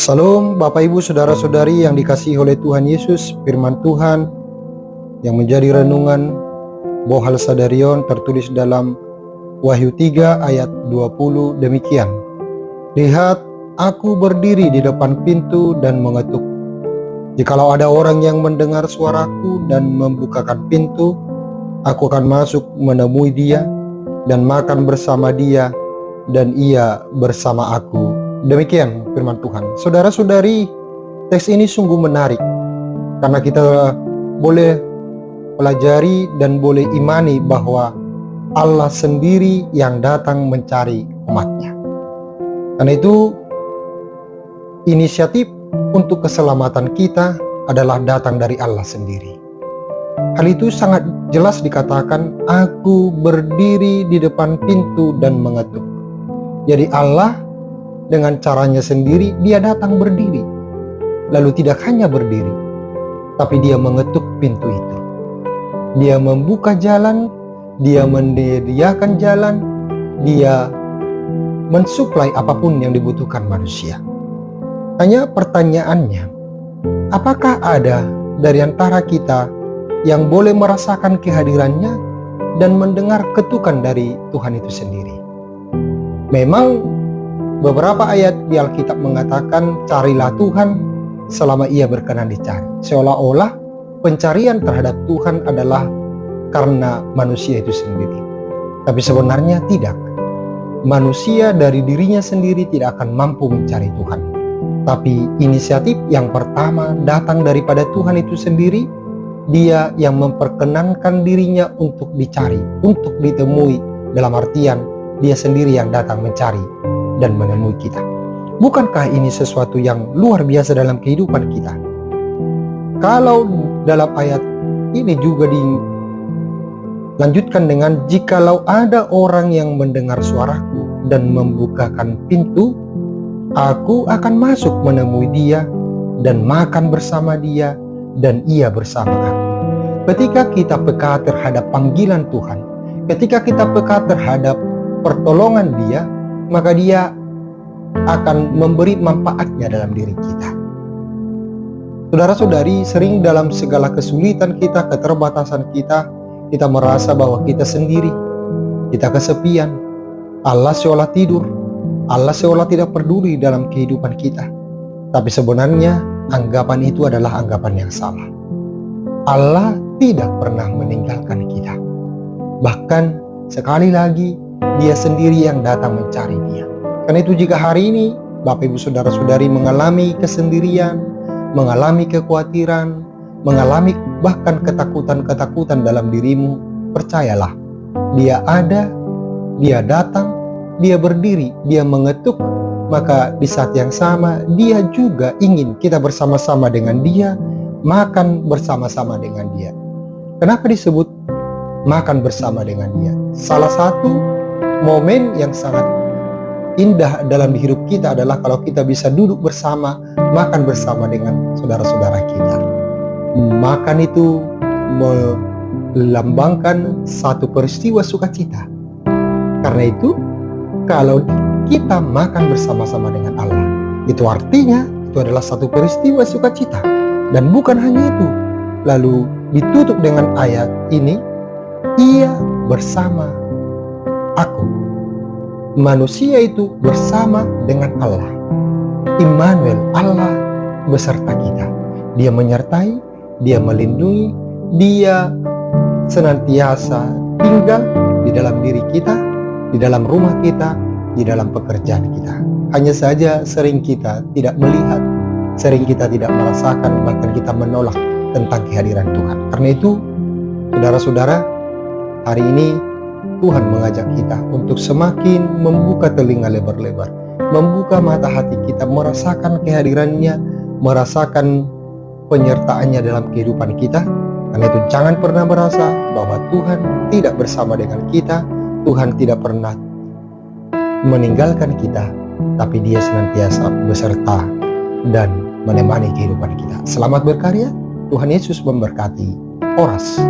Salam Bapak Ibu Saudara-saudari yang dikasihi oleh Tuhan Yesus. Firman Tuhan yang menjadi renungan Bohal Sadarion tertulis dalam Wahyu 3 ayat 20 demikian. Lihat, aku berdiri di depan pintu dan mengetuk. Jikalau ada orang yang mendengar suaraku dan membukakan pintu, aku akan masuk menemui dia dan makan bersama dia dan ia bersama aku. Demikian firman Tuhan. Saudara-saudari, teks ini sungguh menarik karena kita boleh pelajari dan boleh imani bahwa Allah sendiri yang datang mencari umatnya. Karena itu inisiatif untuk keselamatan kita adalah datang dari Allah sendiri. Hal itu sangat jelas dikatakan, aku berdiri di depan pintu dan mengetuk. Jadi Allah dengan caranya sendiri, dia datang berdiri. Lalu tidak hanya berdiri, tapi dia mengetuk pintu itu. Dia membuka jalan, dia menyediakan jalan, dia mensuplai apapun yang dibutuhkan manusia. Hanya pertanyaannya, apakah ada dari antara kita yang boleh merasakan kehadirannya dan mendengar ketukan dari Tuhan itu sendiri? Memang beberapa ayat di Alkitab mengatakan, carilah Tuhan selama ia berkenan dicari. Seolah-olah pencarian terhadap Tuhan adalah karena manusia itu sendiri. Tapi sebenarnya tidak. Manusia dari dirinya sendiri tidak akan mampu mencari Tuhan. Tapi inisiatif yang pertama datang daripada Tuhan itu sendiri. Dia yang memperkenankan dirinya untuk dicari, untuk ditemui. Dalam artian, dia sendiri yang datang mencari dan menemui kita. Bukankah ini sesuatu yang luar biasa dalam kehidupan kita? Kalau dalam ayat ini juga dilanjutkan dengan, jikalau ada orang yang mendengar suaraku dan membukakan pintu, aku akan masuk menemui dia dan makan bersama dia dan ia bersama aku. Ketika kita peka terhadap panggilan Tuhan, ketika kita peka terhadap pertolongan dia, maka dia akan memberi manfaatnya dalam diri kita. Saudara-saudari, sering dalam segala kesulitan kita, keterbatasan kita, kita merasa bahwa kita sendiri, kita kesepian, Allah seolah tidur, Allah seolah tidak peduli dalam kehidupan kita. Tapi sebenarnya anggapan itu adalah anggapan yang salah. Allah tidak pernah meninggalkan kita. Bahkan sekali lagi, dia sendiri yang datang mencari dia. Karena itu jika hari ini Bapak Ibu Saudara-saudari mengalami kesendirian, mengalami kekhawatiran, mengalami bahkan ketakutan-ketakutan dalam dirimu, percayalah, dia ada, dia datang, dia berdiri, dia mengetuk. Maka di saat yang sama dia juga ingin kita bersama-sama dengan dia, makan bersama-sama dengan dia. Kenapa disebut makan bersama dengan dia? Salah satu momen yang sangat indah dalam hidup kita adalah kalau kita bisa duduk bersama, makan bersama dengan saudara-saudara kita. Makan itu melambangkan satu peristiwa sukacita. Karena itu, kalau kita makan bersama-sama dengan Allah, itu artinya itu adalah satu peristiwa sukacita. Dan bukan hanya itu, lalu ditutup dengan ayat ini, ia bersama aku. Manusia itu bersama dengan Allah. Immanuel, Allah beserta kita. Dia menyertai, dia melindungi, dia senantiasa tinggal di dalam diri kita, di dalam rumah kita, di dalam pekerjaan kita. Hanya saja sering kita tidak melihat, sering kita tidak merasakan, bahkan kita menolak tentang kehadiran Tuhan. Karena itu, saudara-saudara, hari ini Tuhan mengajak kita untuk semakin membuka telinga lebar-lebar, membuka mata hati kita, merasakan kehadirannya, merasakan penyertaannya dalam kehidupan kita. Karena itu jangan pernah merasa bahwa Tuhan tidak bersama dengan kita, Tuhan tidak pernah meninggalkan kita, tapi dia senantiasa beserta dan menemani kehidupan kita. Selamat berkarya, Tuhan Yesus memberkati. Oras.